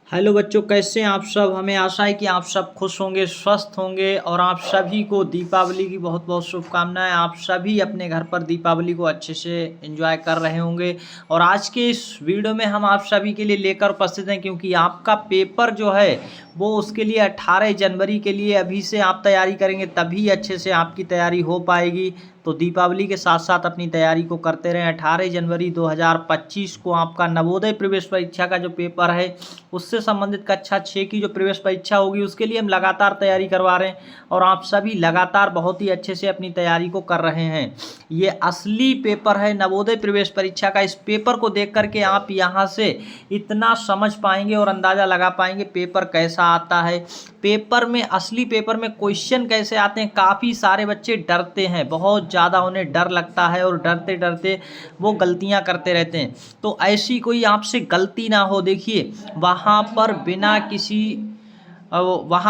Hello बच्चों, कैसे हैं आप सब। हमें आशा है कि आप सब खुश होंगे, स्वस्थ होंगे और आप सभी को दीपावली की बहुत बहुत शुभकामनाएं। आप सभी अपने घर पर दीपावली को अच्छे से एंजॉय कर रहे होंगे। और आज के इस वीडियो में हम आप सभी के लिए लेकर उपस्थित हैं, क्योंकि आपका पेपर जो है वो उसके लिए 18 जनवरी के लिए अभी से आप तैयारी करेंगे तभी अच्छे से आपकी तैयारी हो पाएगी। तो दीपावली के साथ साथ अपनी तैयारी को करते रहें। 18 जनवरी 2025 को आपका नवोदय प्रवेश परीक्षा का जो पेपर है उससे संबंधित कक्षा 6 की जो प्रवेश परीक्षा होगी उसके लिए हम लगातार तैयारी करवा रहे हैं और आप सभी लगातार बहुत ही अच्छे से अपनी तैयारी को कर रहे हैं। ये असली पेपर है नवोदय प्रवेश परीक्षा का। इस पेपर को देख करके आप यहाँ से इतना समझ पाएंगे और अंदाज़ा लगा पाएंगे पेपर कैसा आता है, पेपर में असली पेपर में क्वेश्चन कैसे आते हैं। काफ़ी सारे बच्चे डरते हैं, बहुत ज़्यादा उन्हें डर लगता है और डरते डरते वो गलतियां करते रहते हैं। तो ऐसी कोई आपसे गलती ना हो। देखिए वहाँ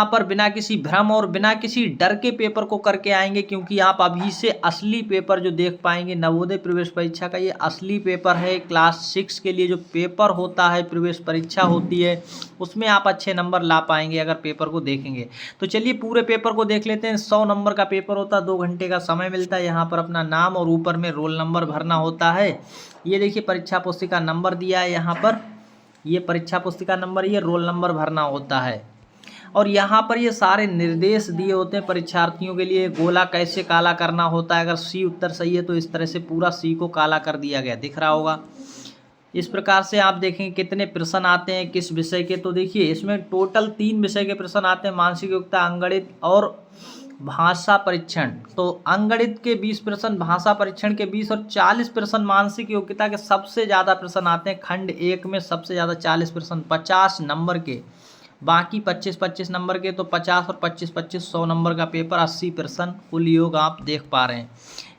पर बिना किसी भ्रम और बिना किसी डर के पेपर को करके आएंगे, क्योंकि आप अभी से असली पेपर जो देख पाएंगे नवोदय प्रवेश परीक्षा का। ये असली पेपर है। क्लास 6 के लिए जो पेपर होता है, प्रवेश परीक्षा होती है, उसमें आप अच्छे नंबर ला पाएंगे अगर पेपर को देखेंगे। तो चलिए पूरे पेपर को देख लेते हैं। 100 नंबर का पेपर होता है, 2 घंटे का समय मिलता है। यहाँ पर अपना नाम और ऊपर में रोल नंबर भरना होता है। ये देखिए परीक्षा पुस्तिका नंबर दिया है यहाँ पर, ये परीक्षा पुस्तिका नंबर, ये रोल नंबर भरना होता है। और यहाँ पर ये सारे निर्देश दिए होते हैं परीक्षार्थियों के लिए। गोला कैसे काला करना होता है, अगर सी उत्तर सही है तो इस तरह से पूरा सी को काला कर दिया गया, दिख रहा होगा। इस प्रकार से आप देखेंगे कितने प्रश्न आते हैं किस विषय के। तो देखिए इसमें टोटल 3 विषय के प्रश्न आते हैं, मानसिक योग्यता, अंकगणित और भाषा परीक्षण। तो अंकगणित के 20 प्रश्न, भाषा परीक्षण के 20 और 40 प्रश्न मानसिक योग्यता के सबसे ज़्यादा प्रश्न आते हैं। खंड 1 में सबसे ज़्यादा 40 प्रश्न 50 नंबर के, बाकी 25-25 नंबर के। तो 50 और 25-25 100 नंबर का पेपर, 80 प्रश्न कुल योग आप देख पा रहे हैं।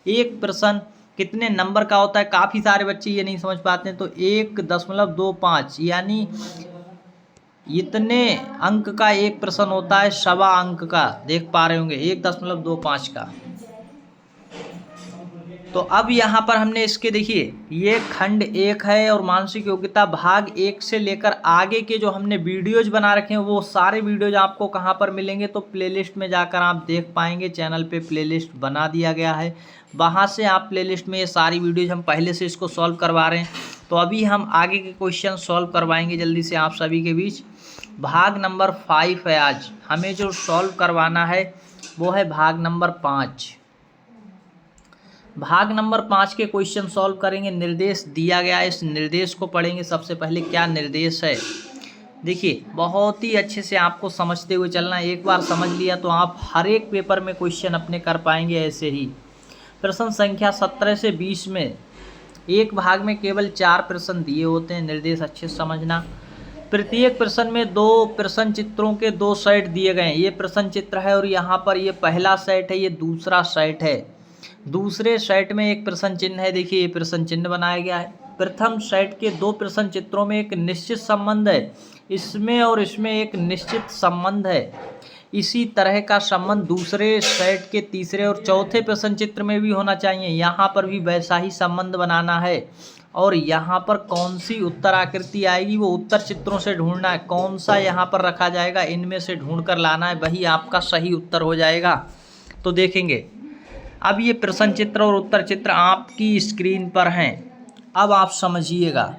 एक प्रश्न कितने नंबर का होता है, काफ़ी सारे बच्चे ये नहीं समझ पाते हैं। तो 1.25 यानी इतने अंक का एक प्रश्न होता है, सवा अंक का, देख पा रहे होंगे 1.25 का। तो अब यहाँ पर हमने इसके देखिए ये खंड 1 है और मानसिक योग्यता भाग 1 से लेकर आगे के जो हमने वीडियोज बना रखे हैं वो सारे वीडियोज आपको कहाँ पर मिलेंगे, तो प्लेलिस्ट में जाकर आप देख पाएंगे। चैनल पे प्लेलिस्ट बना दिया गया है, वहाँ से आप प्लेलिस्ट में ये सारी वीडियोज, हम पहले से इसको सॉल्व करवा रहे हैं। तो अभी हम आगे के क्वेश्चन सॉल्व करवाएंगे जल्दी से आप सभी के बीच। भाग नंबर 5 है, आज हमें जो सॉल्व करवाना है वो है भाग नंबर 5। भाग नंबर 5 के क्वेश्चन सॉल्व करेंगे। निर्देश दिया गया है, इस निर्देश को पढ़ेंगे। सबसे पहले क्या निर्देश है, देखिए बहुत ही अच्छे से आपको समझते हुए चलना है। एक बार समझ लिया तो आप हर एक पेपर में क्वेश्चन अपने कर पाएंगे ऐसे ही। प्रश्न संख्या 17 से 20 में एक भाग में केवल 4 प्रश्न दिए होते हैं। निर्देश अच्छे से समझना। प्रत्येक प्रश्न में 2 प्रश्न चित्रों के 2 सेट दिए गए हैं। ये प्रश्न चित्र है और यहाँ पर ये पहला सेट है, ये दूसरा सेट है। दूसरे सेट में एक प्रश्न चिन्ह है, देखिए ये प्रश्न चिन्ह बनाया गया है। प्रथम सेट के 2 प्रश्न चित्रों में एक निश्चित संबंध है, इसमें और इसमें एक निश्चित संबंध है। इसी तरह का संबंध दूसरे सेट के तीसरे और चौथे प्रश्न चित्र में भी होना चाहिए। यहाँ पर भी वैसा ही संबंध बनाना है। और यहाँ पर कौन सी उत्तर आकृति आएगी वो उत्तर चित्रों से ढूंढना है। कौन सा यहाँ पर रखा जाएगा, इनमें से ढूंढ कर लाना है, वही आपका सही उत्तर हो जाएगा। तो देखेंगे अब ये प्रश्न चित्र और उत्तर चित्र आपकी स्क्रीन पर हैं। अब आप समझिएगा,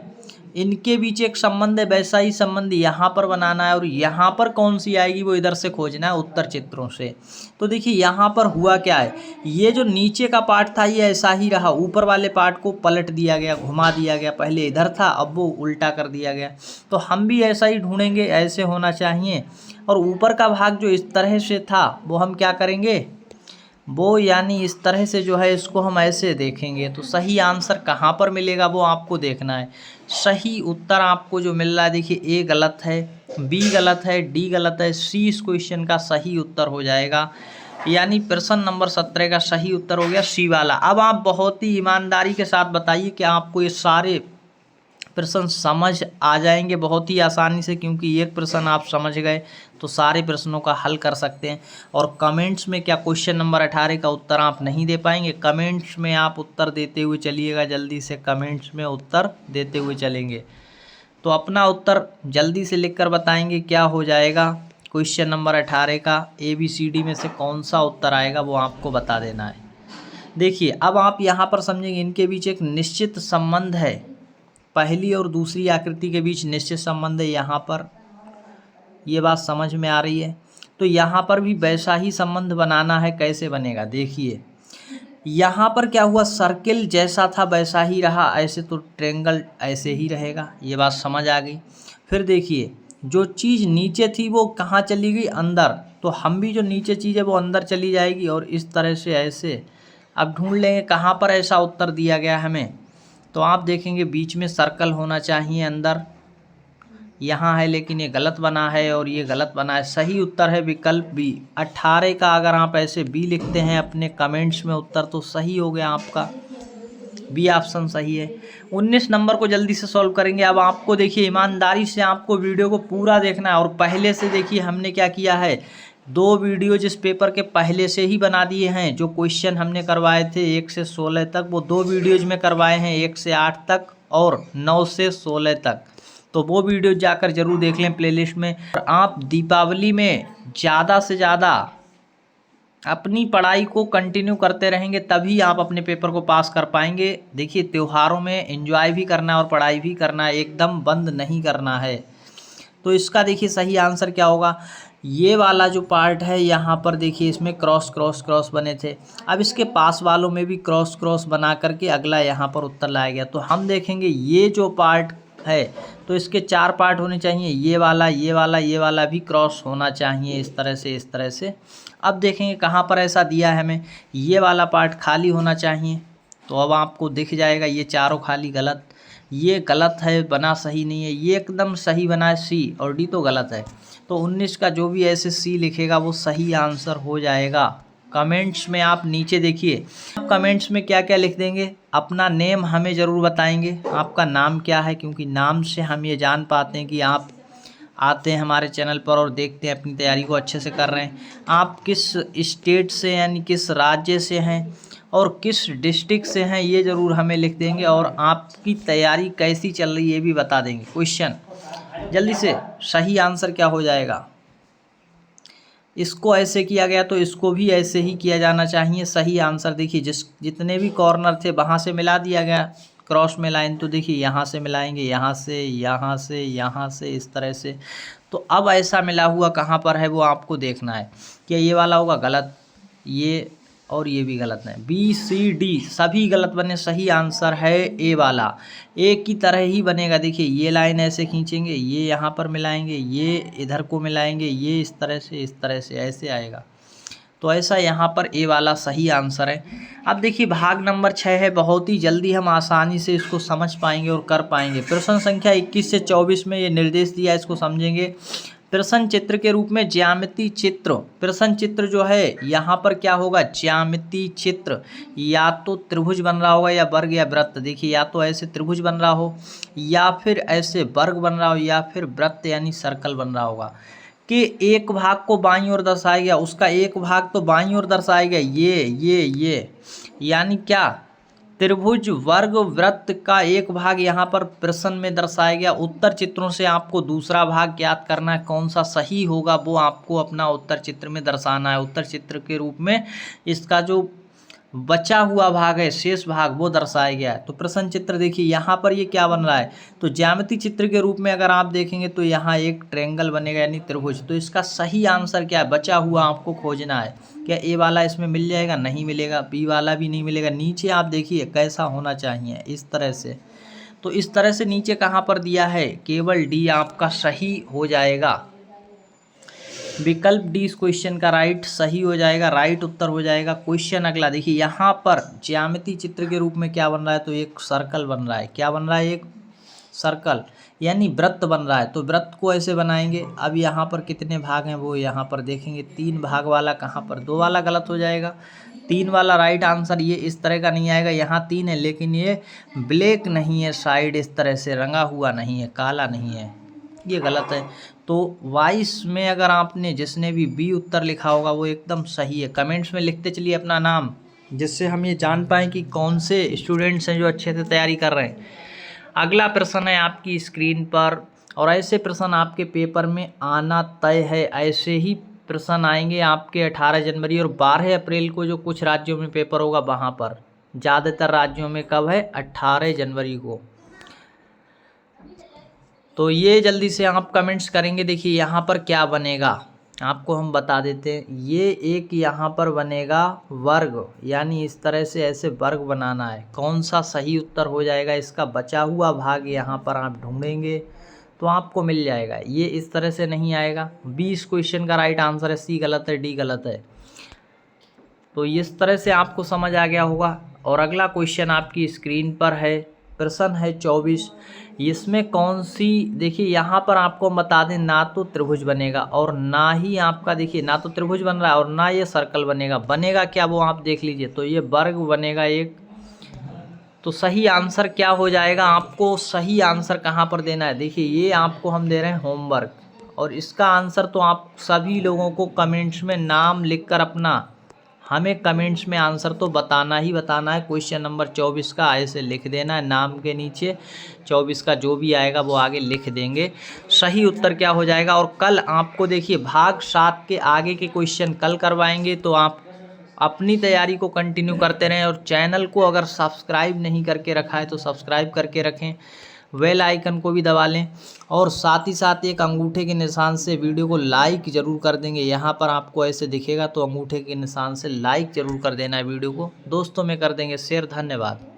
इनके बीच एक संबंध है, वैसा ही संबंध यहाँ पर बनाना है और यहाँ पर कौन सी आएगी वो इधर से खोजना है उत्तर चित्रों से। तो देखिए यहाँ पर हुआ क्या है, ये जो नीचे का पार्ट था ये ऐसा ही रहा, ऊपर वाले पार्ट को पलट दिया गया, घुमा दिया गया। पहले इधर था, अब वो उल्टा कर दिया गया। तो हम भी ऐसा ही ढूंढेंगे, ऐसे होना चाहिए। और ऊपर का भाग जो इस तरह से था वो हम क्या करेंगे, वो यानी इस तरह से जो है इसको हम ऐसे देखेंगे। तो सही आंसर कहाँ पर मिलेगा वो आपको देखना है। सही उत्तर आपको जो मिल रहा है, देखिए ए गलत है, बी गलत है, डी गलत है, सी इस क्वेश्चन का सही उत्तर हो जाएगा। यानी प्रश्न नंबर 17 का सही उत्तर हो गया सी वाला। अब आप बहुत ही ईमानदारी के साथ बताइए कि आपको ये सारे प्रश्न समझ आ जाएंगे बहुत ही आसानी से, क्योंकि एक प्रश्न आप समझ गए तो सारे प्रश्नों का हल कर सकते हैं। और कमेंट्स में क्या क्वेश्चन नंबर 18 का उत्तर आप नहीं दे पाएंगे, कमेंट्स में आप उत्तर देते हुए चलिएगा, जल्दी से कमेंट्स में उत्तर देते हुए चलेंगे। तो अपना उत्तर जल्दी से लिखकर बताएंगे क्या हो जाएगा। क्वेश्चन नंबर 18 का ABCD में से कौन सा उत्तर आएगा वो आपको बता देना है। देखिए अब आप यहाँ पर समझेंगे इनके बीच एक निश्चित संबंध है, पहली और दूसरी आकृति के बीच निश्चित संबंध है। यहाँ पर ये बात समझ में आ रही है, तो यहाँ पर भी वैसा ही संबंध बनाना है। कैसे बनेगा देखिए, यहाँ पर क्या हुआ, सर्किल जैसा था वैसा ही रहा, ऐसे तो ट्रायंगल ऐसे ही रहेगा, ये बात समझ आ गई। फिर देखिए जो चीज़ नीचे थी वो कहाँ चली गई, अंदर, तो हम भी जो नीचे चीज़ है वो अंदर चली जाएगी और इस तरह से ऐसे। अब ढूंढ लेंगे कहाँ पर ऐसा उत्तर दिया गया हमें, तो आप देखेंगे बीच में सर्कल होना चाहिए अंदर, यहाँ है लेकिन ये गलत बना है और ये गलत बना है। सही उत्तर है विकल्प बी 18 का। अगर आप ऐसे बी लिखते हैं अपने कमेंट्स में उत्तर तो सही हो गया आपका, बी ऑप्शन सही है। 19 नंबर को जल्दी से सॉल्व करेंगे। अब आपको देखिए ईमानदारी से आपको वीडियो को पूरा देखना है और पहले से देखिए हमने क्या किया है, 2 वीडियो जिस पेपर के पहले से ही बना दिए हैं। जो क्वेश्चन हमने करवाए थे 1 से 16 तक वो 2 वीडियोज में करवाए हैं, 1 से 8 तक और 9 से 16 तक, तो वो वीडियो जाकर जरूर देख लें प्लेलिस्ट में। और आप दीपावली में ज़्यादा से ज़्यादा अपनी पढ़ाई को कंटिन्यू करते रहेंगे तभी आप अपने पेपर को पास कर पाएंगे। देखिए त्योहारों में एंजॉय भी करना है और पढ़ाई भी करना है, एकदम बंद नहीं करना है। तो इसका देखिए सही आंसर क्या होगा, ये वाला जो पार्ट है यहाँ पर देखिए इसमें क्रॉस क्रॉस क्रॉस बने थे, अब इसके पास वालों में भी क्रॉस क्रॉस बना करके अगला यहाँ पर उत्तर लाया गया। तो हम देखेंगे ये जो पार्ट है तो इसके 4 पार्ट होने चाहिए, ये वाला ये वाला ये वाला भी क्रॉस होना चाहिए, इस तरह से इस तरह से। अब देखेंगे कहाँ पर ऐसा दिया है हमें, ये वाला पार्ट खाली होना चाहिए, तो अब आपको दिख जाएगा ये चारों खाली गलत, ये गलत है, बना सही नहीं है, ये एकदम सही बना है सी और डी तो गलत है। तो 19 का जो भी ऐसे सी लिखेगा वो सही आंसर हो जाएगा। कमेंट्स में आप नीचे देखिए, कमेंट्स में क्या क्या लिख देंगे, अपना नेम हमें ज़रूर बताएंगे, आपका नाम क्या है, क्योंकि नाम से हम ये जान पाते हैं कि आप आते हैं हमारे चैनल पर और देखते हैं अपनी तैयारी को अच्छे से कर रहे हैं। आप किस स्टेट से यानी किस राज्य से हैं और किस डिस्ट्रिक्ट से हैं ये ज़रूर हमें लिख देंगे, और आपकी तैयारी कैसी चल रही है ये भी बता देंगे। क्वेश्चन जल्दी से सही आंसर क्या हो जाएगा, इसको ऐसे किया गया तो इसको भी ऐसे ही किया जाना चाहिए। सही आंसर देखिए जितने भी कॉर्नर थे वहाँ से मिला दिया गया क्रॉस में लाइन, तो देखिए यहाँ से मिलाएंगे, यहाँ से यहाँ से यहाँ से इस तरह से। तो अब ऐसा मिला हुआ कहाँ पर है वो आपको देखना है, क्या ये वाला होगा गलत, ये और ये भी गलत है, बी सी डी सभी गलत बने। सही आंसर है ए वाला, एक की तरह ही बनेगा। देखिए ये लाइन ऐसे खींचेंगे, ये यहाँ पर मिलाएंगे, ये इधर को मिलाएंगे, ये इस तरह से ऐसे आएगा, तो ऐसा यहाँ पर ए वाला सही आंसर है। अब देखिए भाग नंबर 6 है, बहुत ही जल्दी हम आसानी से इसको समझ पाएंगे और कर पाएंगे। प्रश्न संख्या 21 से 24 में ये निर्देश दिया है, इसको समझेंगे। प्रश्न चित्र के रूप में ज्यामिति चित्र, प्रश्न चित्र जो है यहाँ पर क्या होगा, ज्यामिति चित्र, या तो त्रिभुज बन रहा होगा या वर्ग या वृत्त। देखिए या तो ऐसे त्रिभुज बन रहा हो या फिर ऐसे वर्ग बन रहा हो या फिर वृत्त यानी सर्कल बन रहा होगा, कि एक भाग को बाईं ओर दर्शाया गया, उसका एक भाग तो बाईं ओर दर्शाया गया, ये यानी क्या, त्रिभुज वर्ग वृत्त का एक भाग यहाँ पर प्रश्न में दर्शाया गया। उत्तर चित्रों से आपको दूसरा भाग ज्ञात करना है, कौन सा सही होगा वो आपको अपना उत्तर चित्र में दर्शाना है। उत्तर चित्र के रूप में इसका जो बचा हुआ भाग है, शेष भाग, वो दर्शाया गया है। तो प्रश्न चित्र देखिए यहाँ पर ये क्या बन रहा है, तो ज्यामिति चित्र के रूप में अगर आप देखेंगे तो यहाँ एक ट्रायंगल बनेगा यानी त्रिभुज। तो इसका सही आंसर क्या है, बचा हुआ आपको खोजना है। क्या ए वाला इसमें मिल जाएगा, नहीं मिलेगा, बी वाला भी नहीं मिलेगा। नीचे आप देखिए कैसा होना चाहिए, इस तरह से। तो इस तरह से नीचे कहाँ पर दिया है, केवल डी आपका सही हो जाएगा। विकल्प डी इस क्वेश्चन का राइट सही हो जाएगा, राइट उत्तर हो जाएगा। क्वेश्चन अगला देखिए, यहाँ पर ज्यामिति चित्र के रूप में क्या बन रहा है, तो एक सर्कल बन रहा है। क्या बन रहा है, एक सर्कल यानी वृत्त बन रहा है। तो वृत्त को ऐसे बनाएंगे। अब यहाँ पर कितने भाग हैं वो यहाँ पर देखेंगे, 3 भाग वाला कहाँ पर, 2 वाला गलत हो जाएगा, 3 वाला राइट आंसर। ये इस तरह का नहीं आएगा, यहाँ 3 है लेकिन ये ब्लैक नहीं है, साइड इस तरह से रंगा हुआ नहीं है, काला नहीं है, ये गलत है। तो 22 में अगर आपने जिसने भी बी उत्तर लिखा होगा वो एकदम सही है। कमेंट्स में लिखते चलिए अपना नाम, जिससे हम ये जान पाएँ कि कौन से स्टूडेंट्स हैं जो अच्छे से तैयारी कर रहे हैं। अगला प्रश्न है आपकी स्क्रीन पर, और ऐसे प्रश्न आपके पेपर में आना तय है। ऐसे ही प्रश्न आएंगे आपके 18 जनवरी और 12 अप्रैल को जो कुछ राज्यों में पेपर होगा वहाँ पर। ज़्यादातर राज्यों में कब है? 18 जनवरी को। तो ये जल्दी से आप कमेंट्स करेंगे। देखिए यहाँ पर क्या बनेगा आपको हम बता देते हैं। ये एक यहाँ पर बनेगा वर्ग, यानी इस तरह से ऐसे वर्ग बनाना है। कौन सा सही उत्तर हो जाएगा इसका बचा हुआ भाग यहाँ पर आप ढूंढेंगे तो आपको मिल जाएगा। ये इस तरह से नहीं आएगा। 20 क्वेश्चन का राइट आंसर है, सी गलत है, डी गलत है। तो इस तरह से आपको समझ आ गया होगा। और अगला क्वेश्चन आपकी स्क्रीन पर है, प्रश्न है 24। इसमें कौन सी, देखिए यहाँ पर आपको बता दें, ना तो त्रिभुज बनेगा और ना ही आपका, देखिए ना तो त्रिभुज बन रहा है और ना ये सर्कल बनेगा। बनेगा क्या वो आप देख लीजिए। तो ये वर्ग बनेगा एक। तो सही आंसर क्या हो जाएगा? आपको सही आंसर कहाँ पर देना है? देखिए ये आपको हम दे रहे हैं होमवर्क, और इसका आंसर तो आप सभी लोगों को कमेंट्स में नाम लिखकर अपना, हमें कमेंट्स में आंसर तो बताना ही बताना है। क्वेश्चन नंबर 24 का ऐसे लिख देना है, नाम के नीचे 24 का जो भी आएगा वो आगे लिख देंगे। सही उत्तर क्या हो जाएगा? और कल आपको देखिए भाग 7 के आगे के क्वेश्चन कल करवाएंगे। तो आप अपनी तैयारी को कंटिन्यू करते रहें, और चैनल को अगर सब्सक्राइब नहीं करके रखा है तो सब्सक्राइब करके रखें, बेल आइकन को भी दबा लें, और साथ ही साथ एक अंगूठे के निशान से वीडियो को लाइक ज़रूर कर देंगे। यहाँ पर आपको ऐसे दिखेगा तो अंगूठे के निशान से लाइक ज़रूर कर देना है वीडियो को। दोस्तों में कर देंगे शेयर। धन्यवाद।